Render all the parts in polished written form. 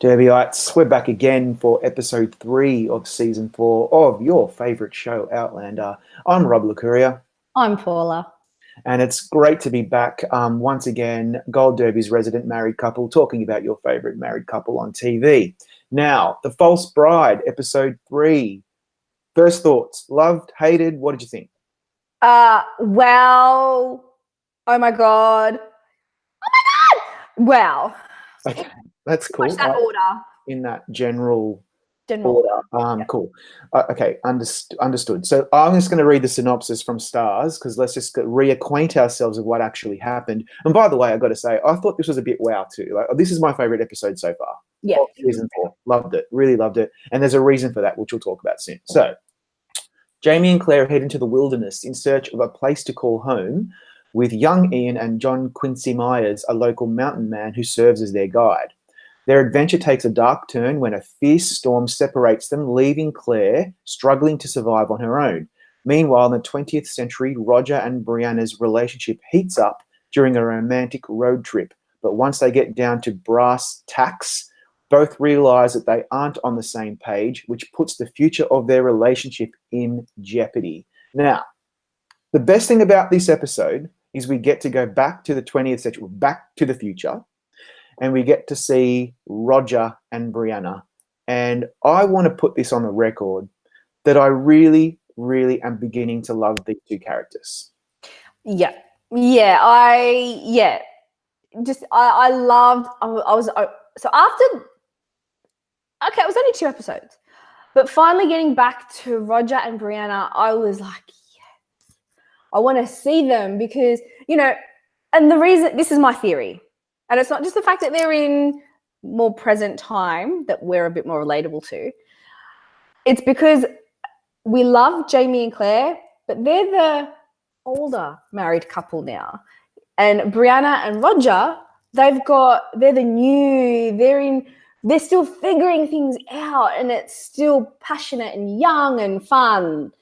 Derbyites, we're back again for episode 3 of season 4 of your favourite show, Outlander. I'm Rob Licuria. I'm Paula. And it's great to be back once again, Gold Derby's resident married couple, talking about your favourite married couple on TV. Now, The False Bride, episode 3. First thoughts, loved, hated, what did you think? Well, oh my God. Wow. Okay, that's cool. Watch that order. In that general order. Yeah. Cool. Okay, understood. So I'm just going to read the synopsis from Stars because let's just reacquaint ourselves with what actually happened. And by the way, I've got to say, I thought this was a bit wow too. Like, this is my favourite episode so far. Yeah. Of season 4. Loved it. Really loved it. And there's a reason for that, which we'll talk about soon. So Jamie and Claire head into the wilderness in search of a place to call home with young Ian and John Quincy Myers, a local mountain man who serves as their guide. Their adventure takes a dark turn when a fierce storm separates them, leaving Claire struggling to survive on her own. Meanwhile, in the 20th century, Roger and Brianna's relationship heats up during a romantic road trip. But once they get down to brass tacks, both realise that they aren't on the same page, which puts the future of their relationship in jeopardy. Now, the best thing about this episode is we get to go back to the 20th century, back to the future, and we get to see Roger and Briana. And I want to put this on the record that I really, really am beginning to love these two characters. I loved, so after, okay, it was only 2 episodes, but finally getting back to Roger and Briana, I was like, yes, I want to see them because, and the reason, this is my theory, and it's not just the fact that they're in more present time that we're a bit more relatable to. It's because we love Jamie and Claire, but they're the older married couple now. And Briana and Roger, they're still figuring things out, and it's still passionate and young and fun.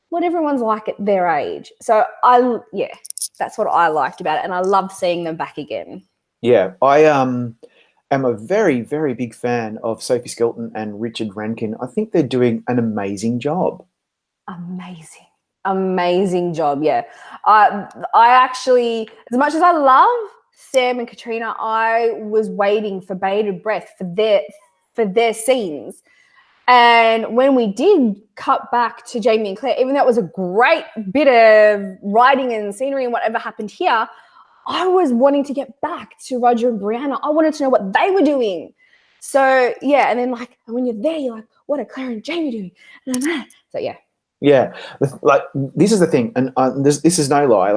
What everyone's like at their age. So that's what I liked about it, and I loved seeing them back again. Yeah, I am a very, very big fan of Sophie Skelton and Richard Rankin. I think they're doing an amazing job. Amazing job, yeah. I actually, as much as I love Sam and Katrina, I was waiting for bated breath for their scenes. And when we did cut back to Jamie and Claire, even though it was a great bit of writing and scenery and whatever happened here, I was wanting to get back to Roger and Briana. I wanted to know what they were doing. So, yeah, and then, when you're there, you're like, what are Claire and Jamie doing? So, yeah. Yeah, this is the thing, and this is no lie.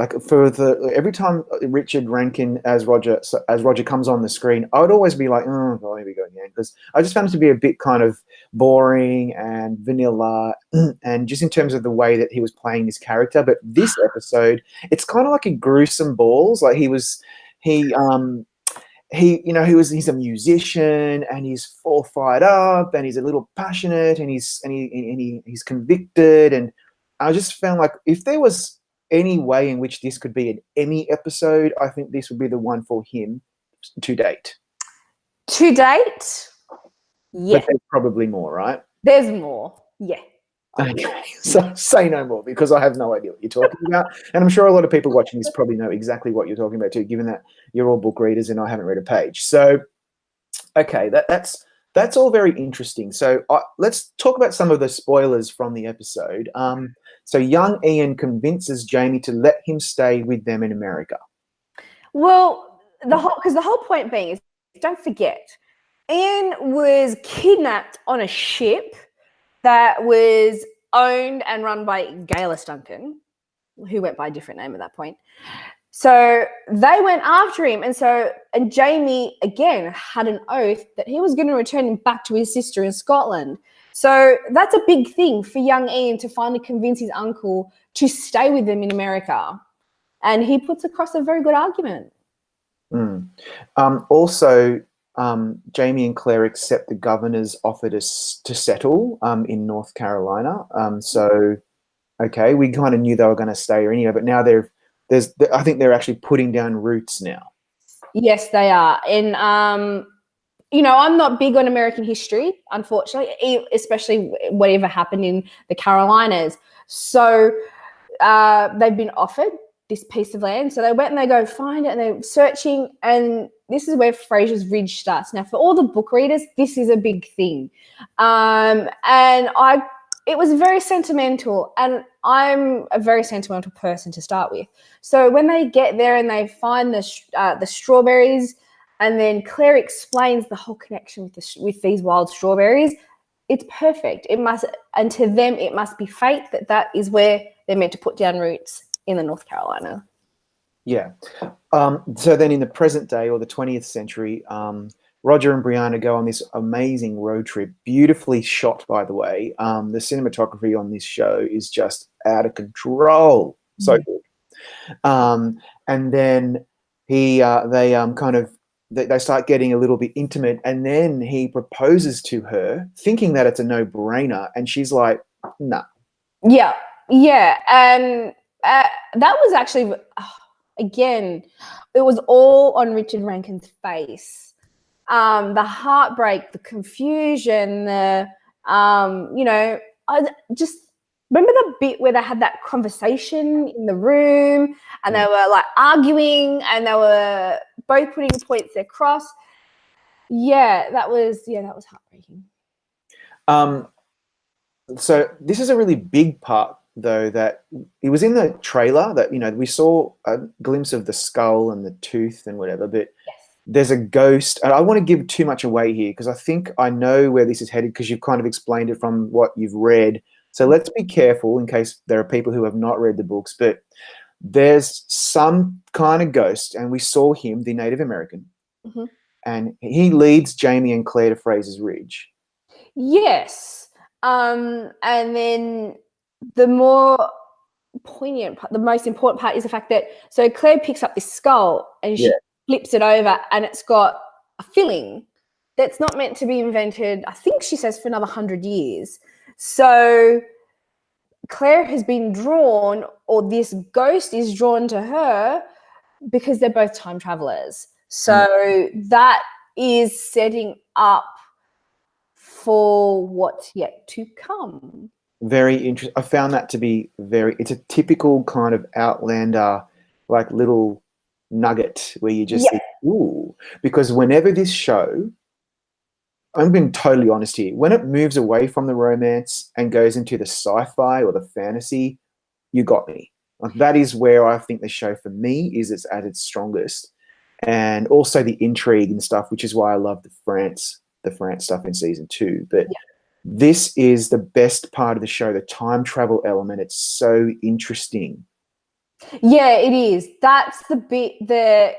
Every time Richard Rankin as Roger comes on the screen, I would always be like, oh, well, here we go again, because I just found it to be a bit kind of boring and vanilla, and just in terms of the way that he was playing this character. But this episode, it's kind of like he grew some balls. Like he's a musician and he's all fired up and he's a little passionate and he's convicted. And I just found like if there was any way in which this could be an Emmy episode, I think this would be the one for him to date. To date? Yeah. But there's probably more, right? There's more. Yeah. Okay, so say no more because I have no idea what you're talking about. And I'm sure a lot of people watching this probably know exactly what you're talking about too, given that you're all book readers and I haven't read a page. So, okay, that's all very interesting. So let's talk about some of the spoilers from the episode. So young Ian convinces Jamie to let him stay with them in America. Well, the whole point being is, don't forget, Ian was kidnapped on a ship that was owned and run by Galis Duncan, who went by a different name at that point. So they went after him. And Jamie, again, had an oath that he was going to return him back to his sister in Scotland. So that's a big thing for young Ian to finally convince his uncle to stay with them in America. And he puts across a very good argument. Also, Jamie and Claire accept the governor's offer to settle in North Carolina. So, okay, we kind of knew they were going to stay anyway, but now I think they're actually putting down roots now. Yes, they are. And you know, I'm not big on American history, unfortunately, especially whatever happened in the Carolinas. So they've been offered this piece of land. So they went and they go find it and they're searching. And this is where Fraser's Ridge starts. Now, for all the book readers, this is a big thing. It was very sentimental, and I'm a very sentimental person to start with. So when they get there and they find the strawberries, and then Claire explains the whole connection with these wild strawberries, it's perfect. And to them, it must be fate that is where they're meant to put down roots in the North Carolina. Yeah. So then in the present day, or the 20th century, Roger and Briana go on this amazing road trip, beautifully shot, by the way. The cinematography on this show is just out of control. So good. And then they start getting a little bit intimate, and then he proposes to her, thinking that it's a no-brainer, and she's like, nah. Yeah. And that was actually, again, it was all on Richard Rankin's face. The heartbreak, the confusion, I just remember the bit where they had that conversation in the room and they were like arguing and they were both putting points across. Yeah, that was heartbreaking. So this is a really big part, though, that it was in the trailer that, we saw a glimpse of the skull and the tooth and whatever, but yes. There's a ghost, and I don't want to give too much away here because I think I know where this is headed because you've kind of explained it from what you've read. So let's be careful in case there are people who have not read the books, but there's some kind of ghost, and we saw him, the Native American, and he leads Jamie and Claire to Fraser's Ridge. Yes. And then the more poignant part, the most important part is the fact that, so Claire picks up this skull and she flips it over and it's got a filling that's not meant to be invented, I think she says, for another 100 years. So Claire has been drawn, or this ghost is drawn to her because they're both time travelers. So that is setting up for what's yet to come. Very interesting. I found that to be it's a typical kind of Outlander, like little nugget where you just think, ooh, because whenever this show, I'm being totally honest here, when it moves away from the romance and goes into the sci-fi or the fantasy, you got me. Like, that is where I think the show for me is at its strongest. And also the intrigue and stuff, which is why I love the France stuff in season 2. But this is the best part of the show, the time travel element. It's so interesting. Yeah, it is. That's the bit that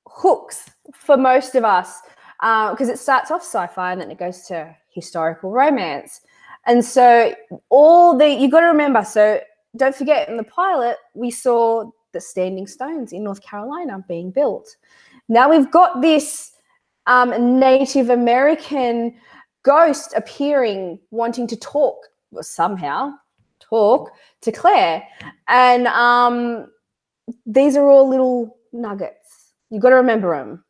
hooks for most of us, because it starts off sci-fi and then it goes to historical romance. And so you got to remember, so don't forget, in the pilot, we saw the standing stones in North Carolina being built. Now we've got this Native American ghost appearing, wanting to somehow talk to Claire. And these are all little nuggets. You've got to remember them.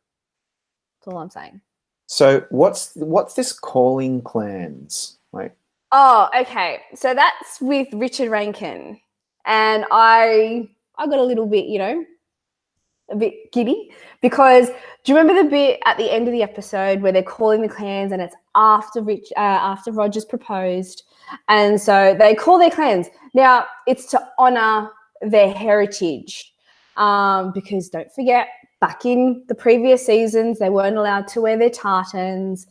That's all I'm saying. So what's this calling clans? Like, oh, okay. So that's with Richard Rankin. And I got a little bit, a bit giddy, because do you remember the bit at the end of the episode where they're calling the clans and it's after Roger's proposed, and so they call their clans. Now it's to honor their heritage, because don't forget, back in the previous seasons they weren't allowed to wear their tartans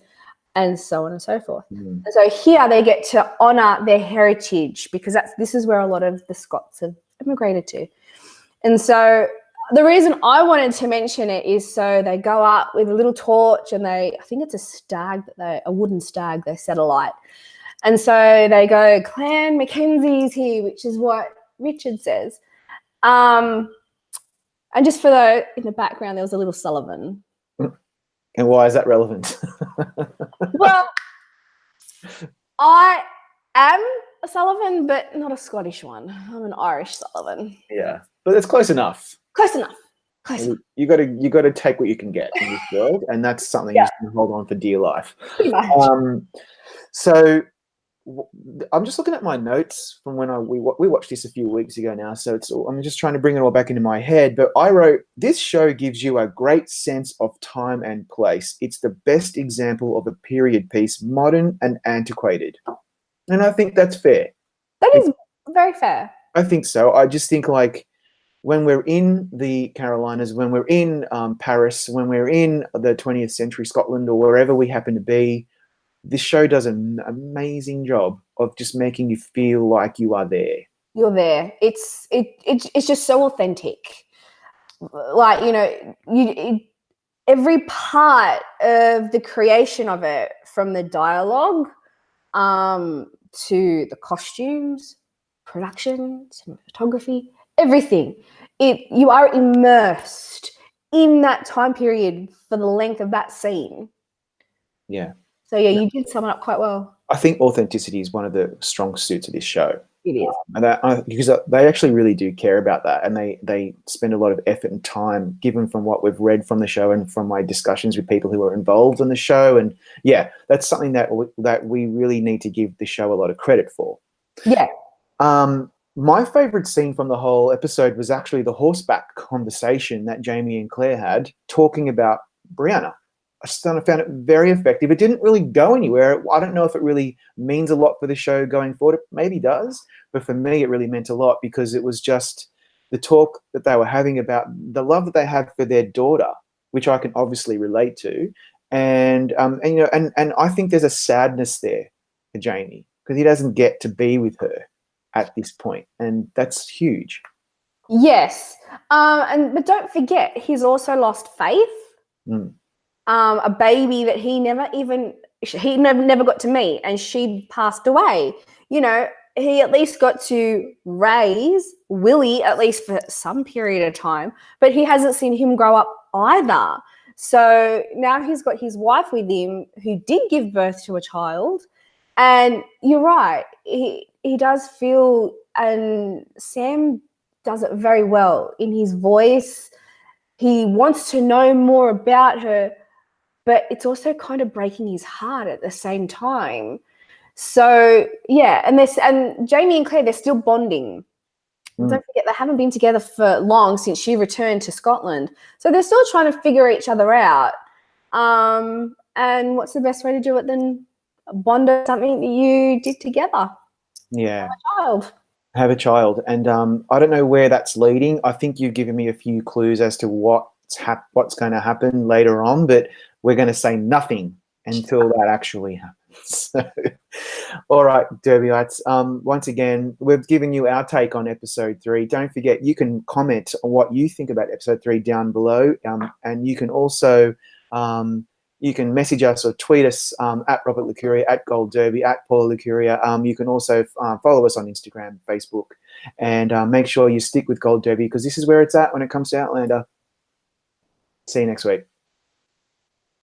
and so on and so forth. And so here they get to honor their heritage, because this is where a lot of the Scots have immigrated to. And so the reason I wanted to mention it is so they go up with a little torch and I think it's a wooden stag, they set alight. And so they go, Clan Mackenzie's here, which is what Richard says. And just for in the background, there was a little Sullivan. And why is that relevant? Well, I am a Sullivan, but not a Scottish one. I'm an Irish Sullivan. Yeah, but it's close enough. Close enough. Guys, You got to take what you can get in this world, and that's something you can hold on for dear life. pretty much. So I'm just looking at my notes from when we watched this a few weeks ago now. So I'm just trying to bring it all back into my head. But I wrote, this show gives you a great sense of time and place. It's the best example of a period piece, modern and antiquated. And I think that's fair. That is very fair. I think so. I just think like when we're in the Carolinas, when we're in Paris, when we're in the 20th century Scotland or wherever we happen to be, this show does an amazing job of just making you feel like you are there. You're there. It's just so authentic. Like, you know, every part of the creation of it, from the dialogue to the costumes, production, cinematography, everything. You are immersed in that time period for the length of that scene. Yeah. So yeah, you did sum it up quite well. I think authenticity is one of the strong suits of this show. It is. And because they actually really do care about that, and they spend a lot of effort and time, given from what we've read from the show and from my discussions with people who are involved in the show. And yeah, that's something that we really need to give the show a lot of credit for. Yeah. My favorite scene from the whole episode was actually the horseback conversation that Jamie and Claire had talking about Briana. I found it very effective. It didn't really go anywhere. I don't know if it really means a lot for the show going forward. It maybe does, but for me, it really meant a lot because it was just the talk that they were having about the love that they have for their daughter, which I can obviously relate to, and you know, and I think there's a sadness there for Jamie because he doesn't get to be with her at this point, and that's huge. Yes, but don't forget, he's also lost faith. A baby that he never got to meet, and she passed away. You know, he at least got to raise Willie, at least for some period of time, but he hasn't seen him grow up either. So now he's got his wife with him, who did give birth to a child. And you're right, he does feel, and Sam does it very well in his voice. He wants to know more about her, but it's also kind of breaking his heart at the same time. So yeah, and Jamie and Claire, they're still bonding. Don't forget, they haven't been together for long since she returned to Scotland. So they're still trying to figure each other out. And what's the best way to do it than bond over something that you did together? Yeah. Have a child. And I don't know where that's leading. I think you've given me a few clues as to what's going to happen later on, but we're going to say nothing until that actually happens. So, all right, Derbyites. Once again, we've given you our take on episode 3. Don't forget, you can comment on what you think about episode 3 down below, and you can also you can message us or tweet us at Robert Licuria, at Gold Derby, at Paula Licuria. You can also follow us on Instagram, Facebook, and make sure you stick with Gold Derby because this is where it's at when it comes to Outlander. See you next week.